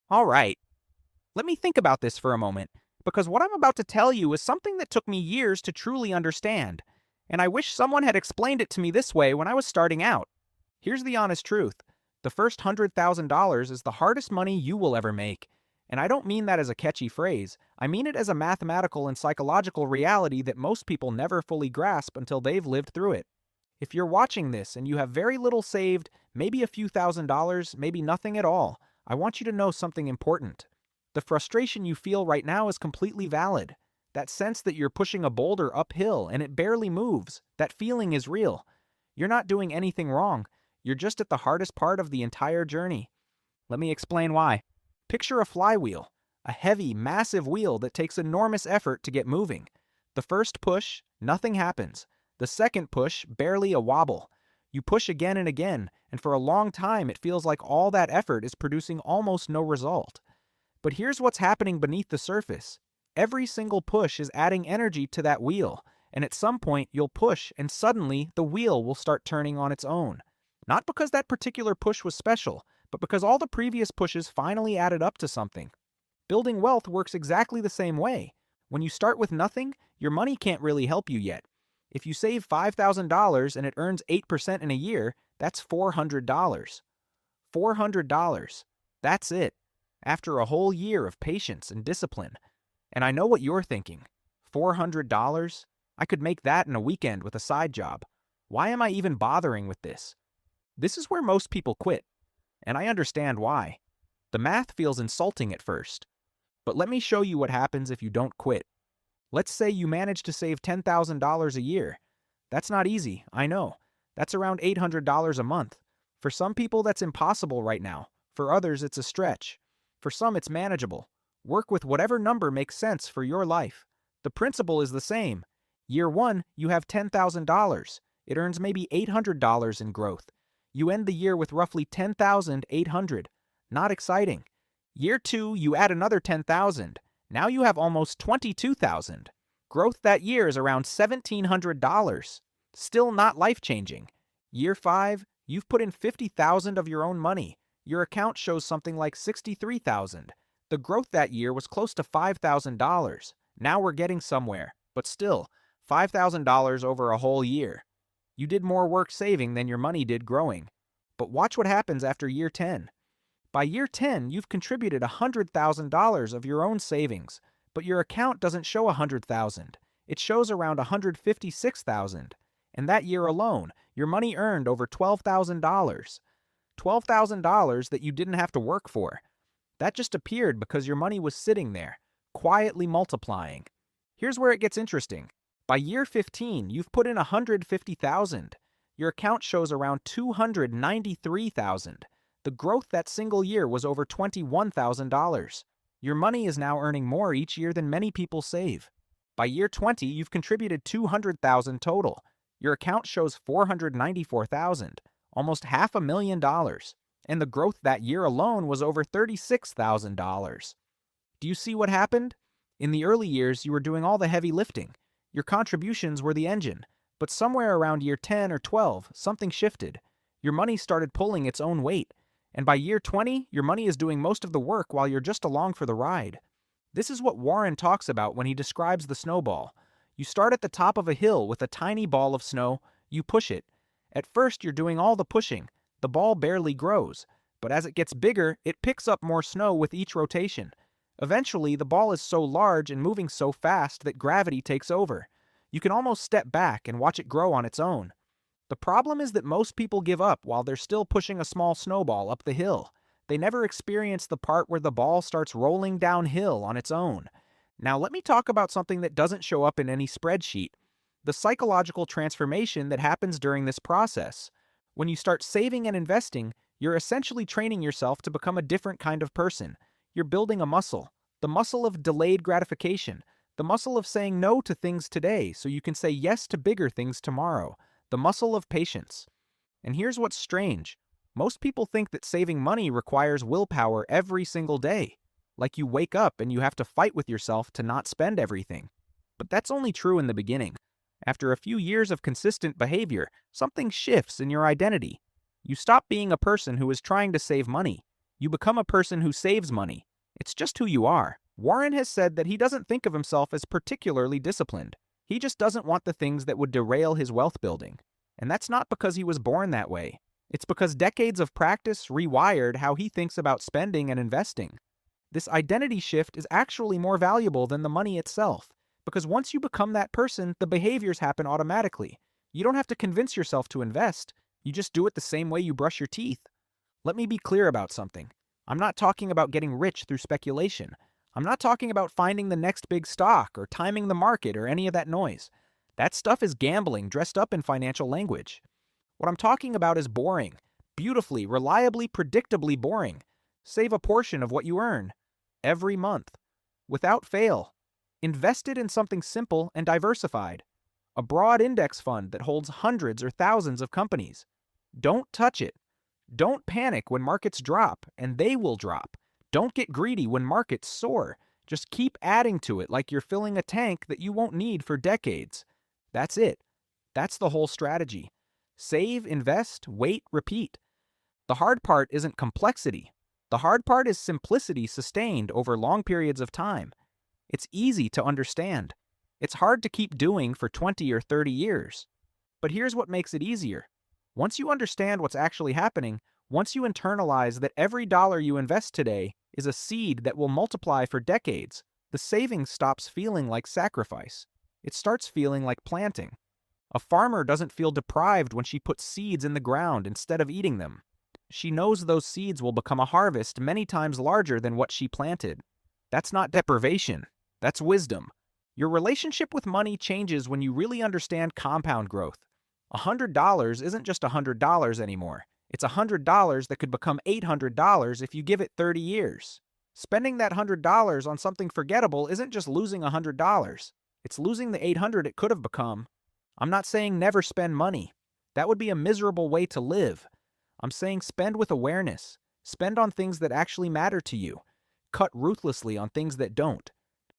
All right, let me think about this for a moment, because what I'm about to tell you is something that took me years to truly understand, and I wish someone had explained it to me this way when I was starting out. Here's the honest truth. The first $100,000 is the hardest money you will ever make. And I don't mean that as a catchy phrase. I mean it as a mathematical and psychological reality that most people never fully grasp until they've lived through it. If you're watching this and you have very little saved, maybe a few $1,000s, maybe nothing at all, I want you to know something important. The frustration you feel right now is completely valid. That sense that you're pushing a boulder uphill and it barely moves, that feeling is real. You're not doing anything wrong. You're just at the hardest part of the entire journey. Let me explain why. Picture a flywheel, a heavy, massive wheel that takes enormous effort to get moving. The first push, nothing happens. The second push, barely a wobble. You push again and again, and for a long time it feels like all that effort is producing almost no result. But here's what's happening beneath the surface. Every single push is adding energy to that wheel, and at some point you'll push and suddenly the wheel will start turning on its own. Not because that particular push was special, but because all the previous pushes finally added up to something. Building wealth works exactly the same way. When you start with nothing, your money can't really help you yet. If you save $5,000 and it earns 8% in a year, that's $400. $400. That's it. After a whole year of patience and discipline. And I know what you're thinking. $400? I could make that in a weekend with a side job. Why am I even bothering with this? This is where most people quit. And I understand why. The math feels insulting at first. But let me show you what happens if you don't quit. Let's say you manage to save $10,000 a year. That's not easy, I know. That's around $800 a month. For some people, that's impossible right now. For others, it's a stretch. For some, it's manageable. Work with whatever number makes sense for your life. The principle is the same. Year 1, you have $10,000. It earns maybe $800 in growth. You end the year with roughly $10,800. Not exciting. Year 2, you add another $10,000. Now you have almost $22,000. Growth that year is around $1,700. Still not life-changing. Year 5, you've put in $50,000 of your own money. Your account shows something like $63,000. The growth that year was close to $5,000. Now we're getting somewhere, but still, $5,000 over a whole year. You did more work saving than your money did growing. But watch what happens after year 10. By year 10, you've contributed $100,000 of your own savings, but your account doesn't show $100,000. It shows around $156,000. And that year alone, your money earned over $12,000. $12,000 that you didn't have to work for. That just appeared because your money was sitting there, quietly multiplying. Here's where it gets interesting. By year 15, you've put in $150,000. Your account shows around $293,000. The growth that single year was over $21,000. Your money is now earning more each year than many people save. By year 20, you've contributed $200,000 total. Your account shows $494,000, almost $500,000. And the growth that year alone was over $36,000. Do you see what happened? In the early years, you were doing all the heavy lifting. Your contributions were the engine. But somewhere around year 10 or 12, something shifted. Your money started pulling its own weight. And by year 20, your money is doing most of the work while you're just along for the ride. This is what Warren talks about when he describes the snowball. You start at the top of a hill with a tiny ball of snow, you push it. At first, you're doing all the pushing. The ball barely grows. But as it gets bigger, it picks up more snow with each rotation. Eventually, the ball is so large and moving so fast that gravity takes over. You can almost step back and watch it grow on its own. The problem is that most people give up while they're still pushing a small snowball up the hill. They never experience the part where the ball starts rolling downhill on its own. Now let me talk about something that doesn't show up in any spreadsheet. The psychological transformation that happens during this process. When you start saving and investing, you're essentially training yourself to become a different kind of person. You're building a muscle. The muscle of delayed gratification. The muscle of saying no to things today so you can say yes to bigger things tomorrow. The muscle of patience. And here's what's strange. Most people think that saving money requires willpower every single day. Like you wake up and you have to fight with yourself to not spend everything. But that's only true in the beginning. After a few years of consistent behavior, something shifts in your identity. You stop being a person who is trying to save money. You become a person who saves money. It's just who you are. Warren has said that he doesn't think of himself as particularly disciplined. He just doesn't want the things that would derail his wealth building. And that's not because he was born that way. It's because decades of practice rewired how he thinks about spending and investing. This identity shift is actually more valuable than the money itself, because once you become that person, the behaviors happen automatically. You don't have to convince yourself to invest. You just do it the same way you brush your teeth. Let me be clear about something. I'm not talking about getting rich through speculation. I'm not talking about finding the next big stock or timing the market or any of that noise. That stuff is gambling dressed up in financial language. What I'm talking about is boring. Beautifully, reliably, predictably boring. Save a portion of what you earn. Every month. Without fail. Invest it in something simple and diversified. A broad index fund that holds hundreds or thousands of companies. Don't touch it. Don't panic when markets drop, and they will drop. Don't get greedy when markets soar. Just keep adding to it like you're filling a tank that you won't need for decades. That's it. That's the whole strategy. Save, invest, wait, repeat. The hard part isn't complexity. The hard part is simplicity sustained over long periods of time. It's easy to understand. It's hard to keep doing for 20 or 30 years. But here's what makes it easier. Once you understand what's actually happening, once you internalize that every dollar you invest today is a seed that will multiply for decades, the savings stops feeling like sacrifice. It starts feeling like planting. A farmer doesn't feel deprived when she puts seeds in the ground instead of eating them. She knows those seeds will become a harvest many times larger than what she planted. That's not deprivation. That's wisdom. Your relationship with money changes when you really understand compound growth. $100 isn't just $100 anymore. It's $100 that could become $800 if you give it 30 years. Spending that $100 on something forgettable isn't just losing $100. It's losing the $800 it could have become. I'm not saying never spend money. That would be a miserable way to live. I'm saying spend with awareness. Spend on things that actually matter to you. Cut ruthlessly on things that don't.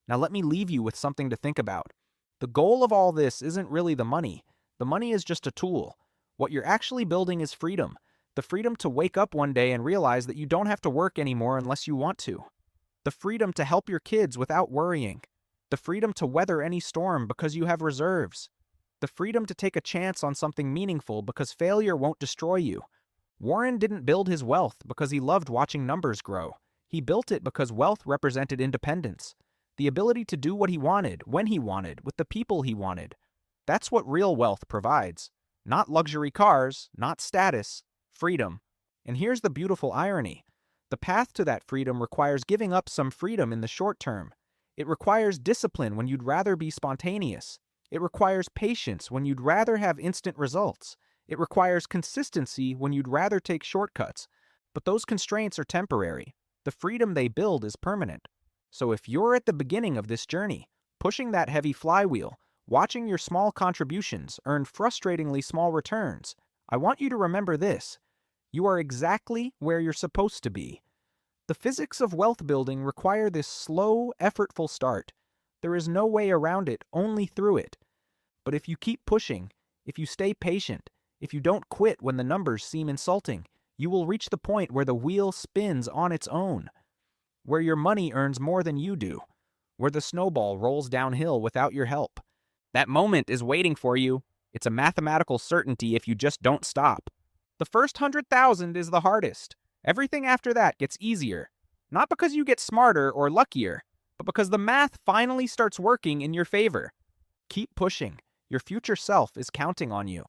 Now let me leave you with something to think about. The goal of all this isn't really the money. The money is just a tool. What you're actually building is freedom. The freedom to wake up one day and realize that you don't have to work anymore unless you want to. The freedom to help your kids without worrying. The freedom to weather any storm because you have reserves. The freedom to take a chance on something meaningful because failure won't destroy you. Warren didn't build his wealth because he loved watching numbers grow. He built it because wealth represented independence. The ability to do what he wanted, when he wanted, with the people he wanted. That's what real wealth provides. Not luxury cars, not status, freedom. And here's the beautiful irony. The path to that freedom requires giving up some freedom in the short term. It requires discipline when you'd rather be spontaneous. It requires patience when you'd rather have instant results. It requires consistency when you'd rather take shortcuts. But those constraints are temporary. The freedom they build is permanent. So if you're at the beginning of this journey, pushing that heavy flywheel, watching your small contributions earn frustratingly small returns, I want you to remember this. You are exactly where you're supposed to be. The physics of wealth building require this slow, effortful start. There is no way around it, only through it. But if you keep pushing, if you stay patient, if you don't quit when the numbers seem insulting, you will reach the point where the wheel spins on its own, where your money earns more than you do, where the snowball rolls downhill without your help. That moment is waiting for you. It's a mathematical certainty if you just don't stop. The first 100,000 is the hardest. Everything after that gets easier. Not because you get smarter or luckier, but because the math finally starts working in your favor. Keep pushing. Your future self is counting on you.